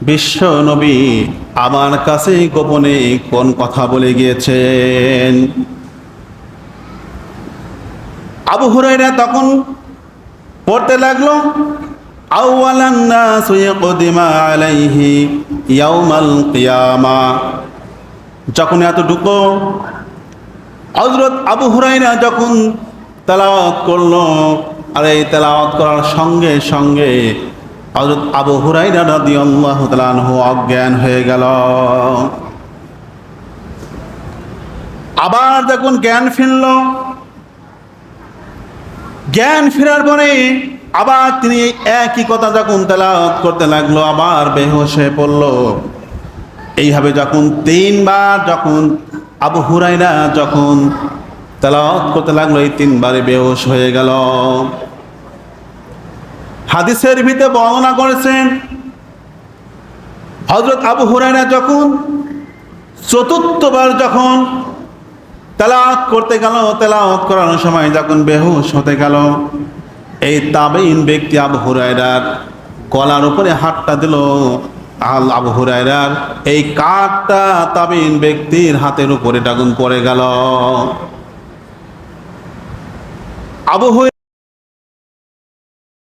বিশ্ব নবী আমার কাছে গোপনে কোন কথা বলে গিয়েছেন। আবু হুরায়রা তখন পড়তে লাগলো, আউয়ালান নাস ইয়াকদিমা আলাইহি ইয়াউমাল কিয়ামা। যখন এতটুকু হযরত আবু হুরায়রা যখন তেলাওয়াত করলো, আর এই তেলাওয়াত করার সঙ্গে সঙ্গে হযরত আবু হুরায়রা রাদিয়াল্লাহু তাআলা আনহু অজ্ঞান হয়ে গেল। আবার যখন জ্ঞান ফিরল, জ্ঞান ফেরার পরে আবার তিনি একই কথা যখন তেলাওয়াত করতে লাগলো, আবার বেহুশ হয়ে পড়ল। এইভাবে যখন তিনবার যখন আবু হুরায়রা যখন তেলাওয়াত করতে লাগলো, এই তিনবারে বেহুশ হয়ে গেল। হাদিসের ভিতরে বর্ণনা করেছেন, হযরত আবু হুরায়রা যখন চতুর্থবার যখন তেলাওয়াত করতে গেল, তেলাওয়াত করার সময় যখন বেহুশ হতে গেল, এই তাবেঈন ব্যক্তি আবু হুরায়রার গলার উপরে হাতটা দিল। আবু হুরায়রার এই কাঠটা তাবেঈন ব্যক্তির হাতের উপরে তখন পড়ে গেল। আবু